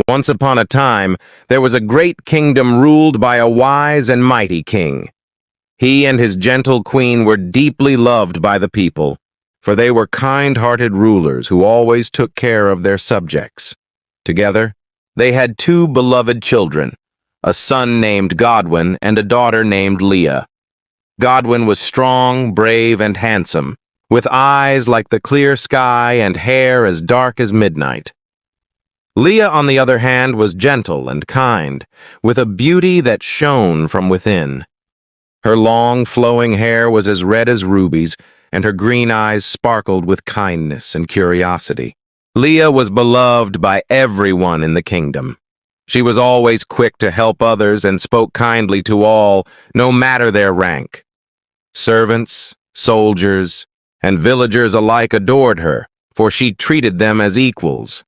Once upon a time, there was a great kingdom ruled by a wise and mighty king. He and his gentle queen were deeply loved by the people, for they were kind-hearted rulers who always took care of their subjects. Together, they had two beloved children, a son named Godwin and a daughter named Leah. Godwin was strong, brave, and handsome, with eyes like the clear sky and hair as dark as midnight. Leah, on the other hand, was gentle and kind, with a beauty that shone from within. Her long, flowing hair was as red as rubies, and her green eyes sparkled with kindness and curiosity. Leah was beloved by everyone in the kingdom. She was always quick to help others and spoke kindly to all, no matter their rank. Servants, soldiers, and villagers alike adored her, for she treated them as equals.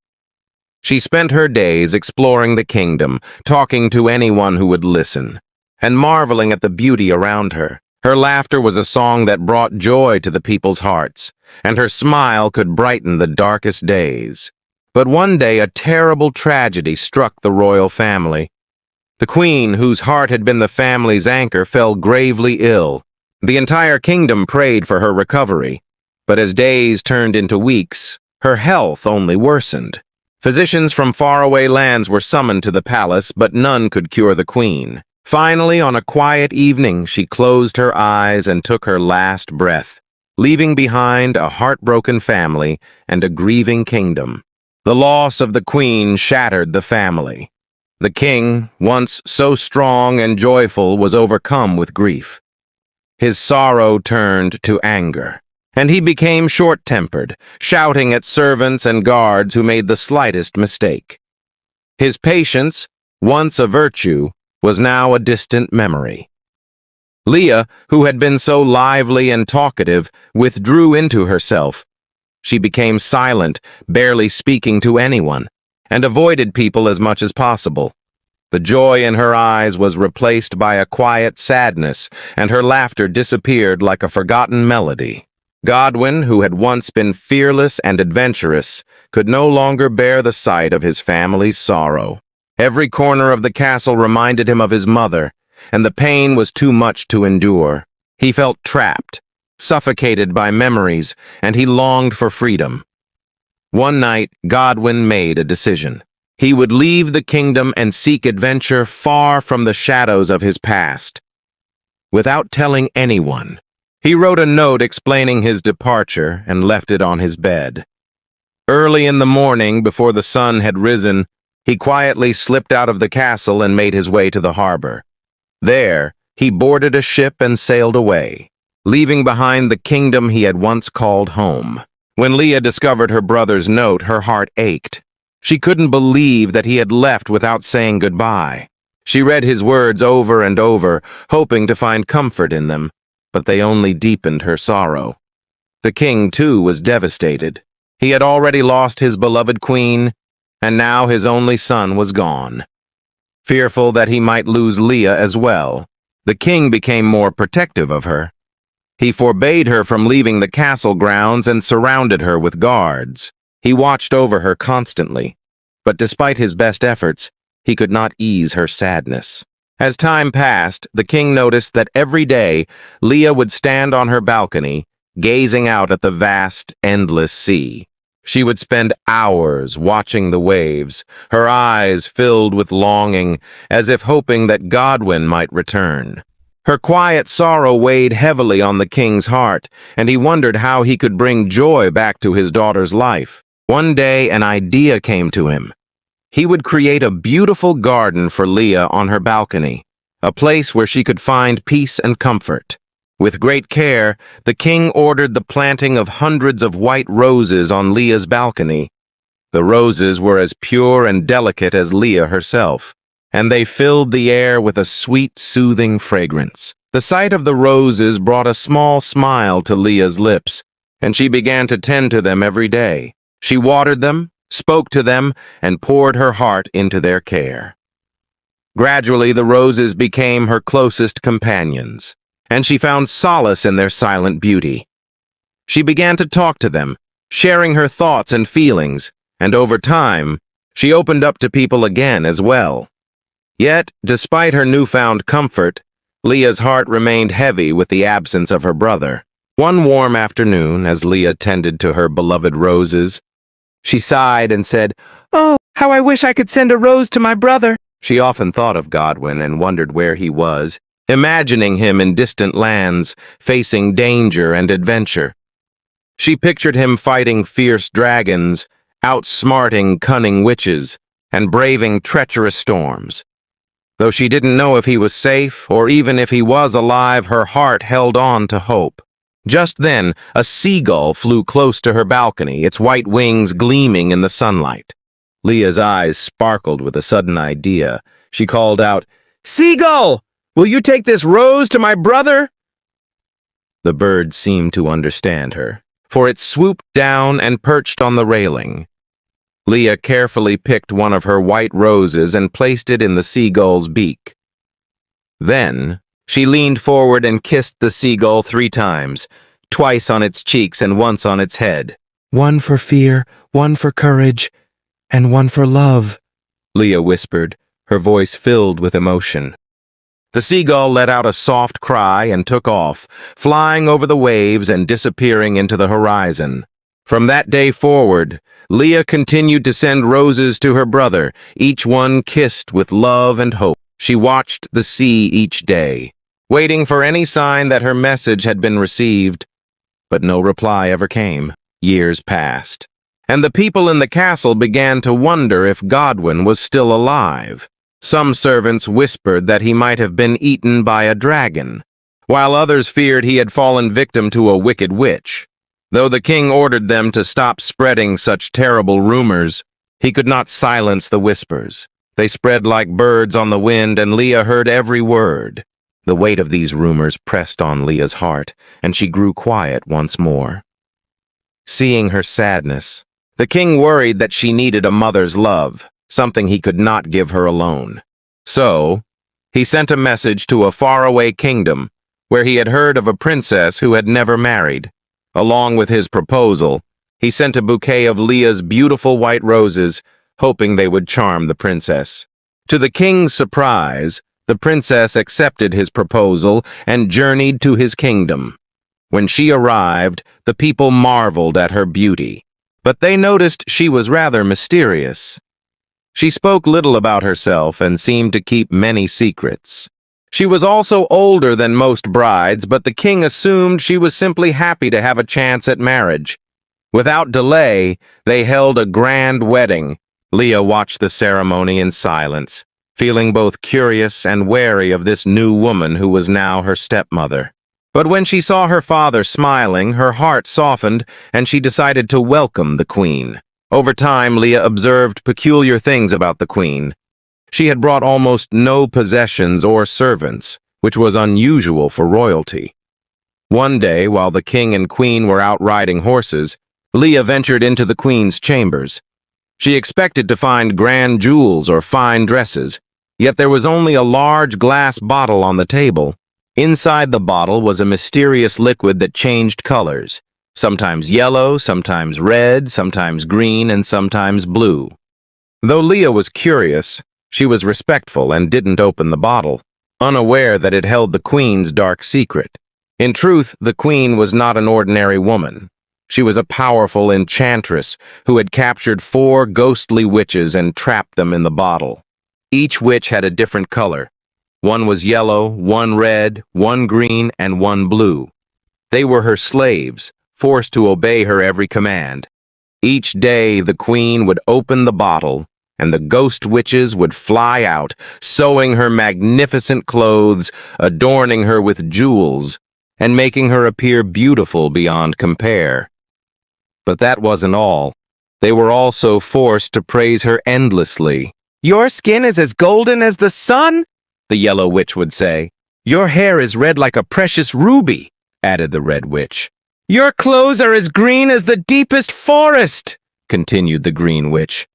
She spent her days exploring the kingdom, talking to anyone who would listen, and marveling at the beauty around her. Her laughter was a song that brought joy to the people's hearts, and her smile could brighten the darkest days. But one day a terrible tragedy struck the royal family. The queen, whose heart had been the family's anchor, fell gravely ill. The entire kingdom prayed for her recovery, but as days turned into weeks, her health only worsened. Physicians from faraway lands were summoned to the palace, but none could cure the queen. Finally, on a quiet evening, she closed her eyes and took her last breath, leaving behind a heartbroken family and a grieving kingdom. The loss of the queen shattered the family. The king, once so strong and joyful, was overcome with grief. His sorrow turned to anger, and he became short-tempered, shouting at servants and guards who made the slightest mistake. His patience, once a virtue, was now a distant memory. Leah, who had been so lively and talkative, withdrew into herself. She became silent, barely speaking to anyone, and avoided people as much as possible. The joy in her eyes was replaced by a quiet sadness, and her laughter disappeared like a forgotten melody. Godwin, who had once been fearless and adventurous, could no longer bear the sight of his family's sorrow. Every corner of the castle reminded him of his mother, and the pain was too much to endure. He felt trapped, suffocated by memories, and he longed for freedom. One night, Godwin made a decision. He would leave the kingdom and seek adventure far from the shadows of his past. Without telling anyone, he wrote a note explaining his departure and left it on his bed. Early in the morning, before the sun had risen, he quietly slipped out of the castle and made his way to the harbor. There, he boarded a ship and sailed away, leaving behind the kingdom he had once called home. When Leah discovered her brother's note, her heart ached. She couldn't believe that he had left without saying goodbye. She read his words over and over, hoping to find comfort in them, but they only deepened her sorrow. The king, too, was devastated. He had already lost his beloved queen, and now his only son was gone. Fearful that he might lose Leah as well, the king became more protective of her. He forbade her from leaving the castle grounds and surrounded her with guards. He watched over her constantly, but despite his best efforts, he could not ease her sadness. As time passed, the king noticed that every day Leah would stand on her balcony, gazing out at the vast, endless sea. She would spend hours watching the waves, her eyes filled with longing, as if hoping that Godwin might return. Her quiet sorrow weighed heavily on the king's heart, and he wondered how he could bring joy back to his daughter's life. One day, an idea came to him. He would create a beautiful garden for Leah on her balcony, a place where she could find peace and comfort. With great care, the king ordered the planting of hundreds of white roses on Leah's balcony. The roses were as pure and delicate as Leah herself, and they filled the air with a sweet, soothing fragrance. The sight of the roses brought a small smile to Leah's lips, and she began to tend to them every day. She watered them, spoke to them, and poured her heart into their care. Gradually, the roses became her closest companions, and she found solace in their silent beauty. She began to talk to them, sharing her thoughts and feelings, and over time, She opened up to people again as well. Yet, despite her newfound comfort, Leah's heart remained heavy with the absence of her brother. One warm afternoon, as Leah tended to her beloved roses, she sighed and said, "Oh, how I wish I could send a rose to my brother." She often thought of Godwin and wondered where he was, imagining him in distant lands, facing danger and adventure. She pictured him fighting fierce dragons, outsmarting cunning witches, and braving treacherous storms. Though she didn't know if he was safe or even if he was alive, her heart held on to hope. Just then, a seagull flew close to her balcony, its white wings gleaming in the sunlight. Leah's eyes sparkled with a sudden idea. She called out, "Seagull, will you take this rose to my brother?" The bird seemed to understand her, for it swooped down and perched on the railing. Leah carefully picked one of her white roses and placed it in the seagull's beak. Then, she leaned forward and kissed the seagull 3 times, twice on its cheeks and once on its head. "One for fear, one for courage, and one for love," Leah whispered, her voice filled with emotion. The seagull let out a soft cry and took off, flying over the waves and disappearing into the horizon. From that day forward, Leah continued to send roses to her brother, each one kissed with love and hope. She watched the sea each day, waiting for any sign that her message had been received, but no reply ever came. Years passed, and the people in the castle began to wonder if Godwin was still alive. Some servants whispered that he might have been eaten by a dragon, while others feared he had fallen victim to a wicked witch. Though the king ordered them to stop spreading such terrible rumors, he could not silence the whispers. They spread like birds on the wind, and Leah heard every word. The weight of these rumors pressed on Leah's heart, and she grew quiet once more. Seeing her sadness, the king worried that she needed a mother's love, something he could not give her alone. So, he sent a message to a faraway kingdom where he had heard of a princess who had never married. Along with his proposal, he sent a bouquet of Leah's beautiful white roses, hoping they would charm the princess. To the king's surprise, the princess accepted his proposal and journeyed to his kingdom. When she arrived, the people marveled at her beauty, but they noticed she was rather mysterious. She spoke little about herself and seemed to keep many secrets. She was also older than most brides, but the king assumed she was simply happy to have a chance at marriage. Without delay, they held a grand wedding. Leah watched the ceremony in silence, feeling both curious and wary of this new woman who was now her stepmother. But when she saw her father smiling, her heart softened, and she decided to welcome the queen. Over time, Leah observed peculiar things about the queen. She had brought almost no possessions or servants, which was unusual for royalty. One day, while the king and queen were out riding horses, Leah ventured into the queen's chambers. She expected to find grand jewels or fine dresses, yet there was only a large glass bottle on the table. Inside the bottle was a mysterious liquid that changed colors, sometimes yellow, sometimes red, sometimes green, and sometimes blue. Though Leah was curious, she was respectful and didn't open the bottle, unaware that it held the queen's dark secret. In truth, the queen was not an ordinary woman. She was a powerful enchantress who had captured 4 ghostly witches and trapped them in the bottle. Each witch had a different color. One was yellow, one red, one green, and one blue. They were her slaves, forced to obey her every command. Each day, the queen would open the bottle, and the ghost witches would fly out, sewing her magnificent clothes, adorning her with jewels, and making her appear beautiful beyond compare. But that wasn't all. They were also forced to praise her endlessly. "Your skin is as golden as the sun," the yellow witch would say. "Your hair is red like a precious ruby," added the red witch. "Your clothes are as green as the deepest forest," continued the green witch.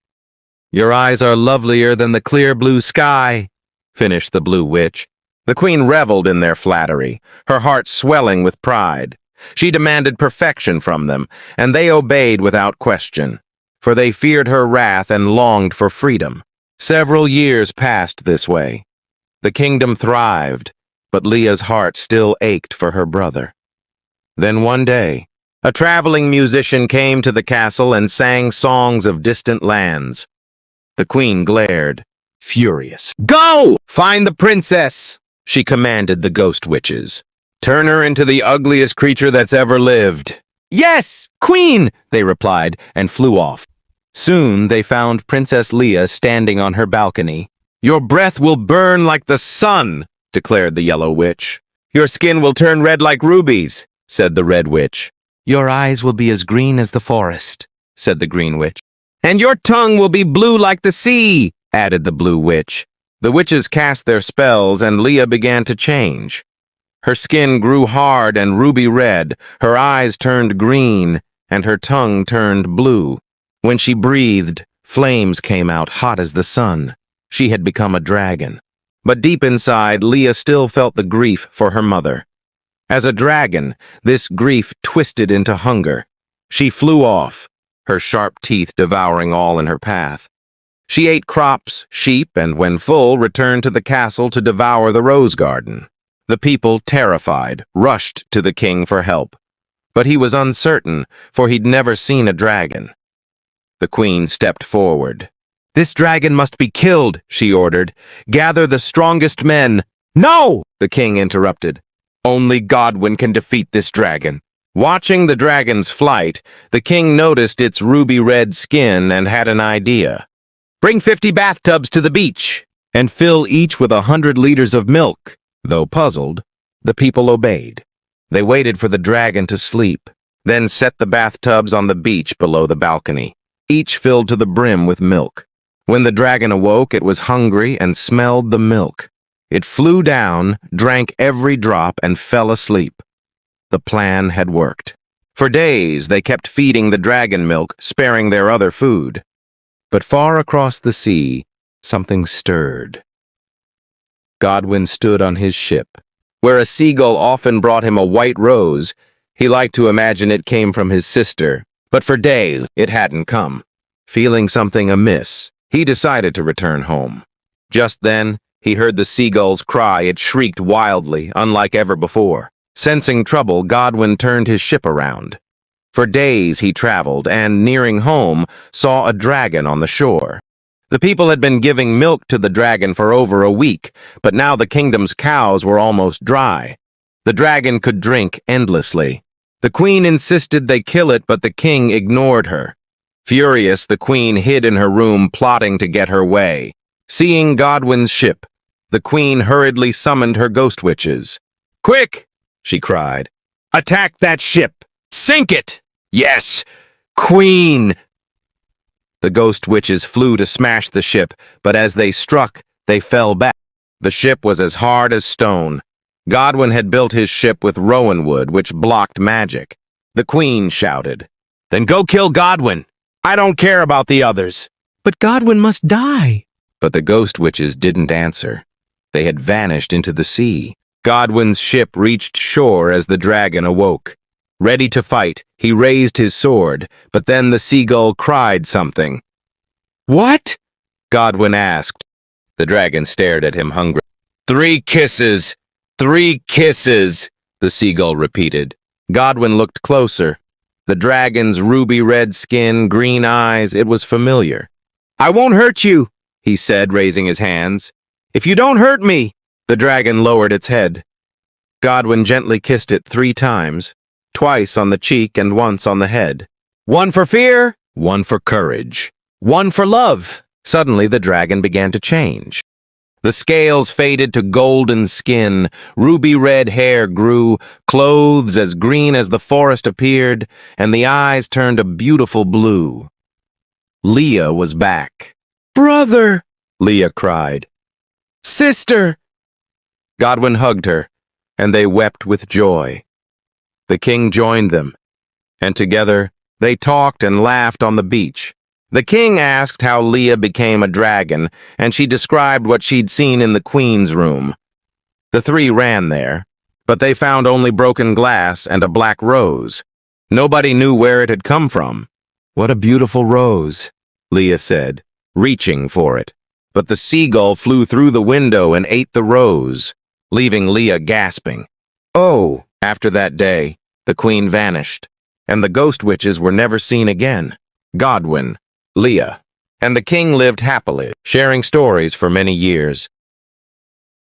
"Your eyes are lovelier than the clear blue sky," finished the blue witch. The queen reveled in their flattery, her heart swelling with pride. She demanded perfection from them, and they obeyed without question. for they feared her wrath and longed for freedom. Several years passed this way. The kingdom thrived, but Leah's heart still ached for her brother. Then one day, a traveling musician came to the castle and sang songs of distant lands. The queen glared, furious. "Go! Find the princess!" she commanded the ghost witches. "Turn her into the ugliest creature that's ever lived." "Yes, queen!" they replied, and flew off. Soon they found Princess Leah standing on her balcony. "Your breath will burn like the sun," declared the yellow witch. "Your skin will turn red like rubies," said the red witch. "Your eyes will be as green as the forest," said the green witch. "And your tongue will be blue like the sea," added the blue witch. The witches cast their spells, and Leah began to change. Her skin grew hard and ruby red, her eyes turned green, and her tongue turned blue. When she breathed, flames came out hot as the sun. She had become a dragon. But deep inside, Leah still felt the grief for her mother. As a dragon, this grief twisted into hunger. She flew off, her sharp teeth devouring all in her path. She ate crops, sheep, and when full, returned to the castle to devour the rose garden. The people, terrified, rushed to the king for help. But he was uncertain, for he'd never seen a dragon. The queen stepped forward. "This dragon must be killed," she ordered. "Gather the strongest men." "No!" the king interrupted. "Only Godwin can defeat this dragon." Watching the dragon's flight, the king noticed its ruby-red skin and had an idea. "Bring 50 bathtubs to the beach, and fill each with 100 liters of milk." Though puzzled, the people obeyed. They waited for the dragon to sleep, then set the bathtubs on the beach below the balcony, each filled to the brim with milk. When the dragon awoke, it was hungry and smelled the milk. It flew down, drank every drop, and fell asleep. The plan had worked. For days, they kept feeding the dragon milk, sparing their other food. But far across the sea, something stirred. Godwin stood on his ship. Where a seagull often brought him a white rose, he liked to imagine it came from his sister, but for days it hadn't come. Feeling something amiss, he decided to return home. Just then, he heard the seagull's cry. It shrieked wildly, unlike ever before. Sensing trouble, Godwin turned his ship around. For days he traveled, and, nearing home, saw a dragon on the shore. The people had been giving milk to the dragon for over a week, but now the kingdom's cows were almost dry. The dragon could drink endlessly. The queen insisted they kill it, but the king ignored her. Furious, the queen hid in her room, plotting to get her way. Seeing Godwin's ship, the queen hurriedly summoned her ghost witches. "Quick!" she cried. "Attack that ship! Sink it!" "Yes, queen!" The ghost witches flew to smash the ship, but as they struck, they fell back. The ship was as hard as stone. Godwin had built his ship with rowan wood, which blocked magic. The queen shouted, "Then go kill Godwin! I don't care about the others!" "But Godwin must die!" But the ghost witches didn't answer. They had vanished into the sea. Godwin's ship reached shore as the dragon awoke. Ready to fight, he raised his sword, but then the seagull cried something. "What?" Godwin asked. The dragon stared at him hungrily. "3 kisses! 3 kisses!" the seagull repeated. Godwin looked closer. The dragon's ruby-red skin, green eyes, it was familiar. "I won't hurt you," he said, raising his hands. "If you don't hurt me." The dragon lowered its head. Godwin gently kissed it 3 times. Twice on the cheek and once on the head. "One for fear, one for courage, one for love." Suddenly the dragon began to change. The scales faded to golden skin, ruby-red hair grew, clothes as green as the forest appeared, and the eyes turned a beautiful blue. Leah was back. "Brother!" Leah cried. "Sister!" Godwin hugged her, and they wept with joy. The king joined them, and together they talked and laughed on the beach. The king asked how Leah became a dragon, and she described what she'd seen in the queen's room. The 3 ran there, but they found only broken glass and a black rose. Nobody knew where it had come from. "What a beautiful rose," Leah said, reaching for it. But the seagull flew through the window and ate the rose, leaving Leah gasping. Oh! After that day, the queen vanished, and the ghost witches were never seen again. Godwin, Leah, and the king lived happily, sharing stories for many years.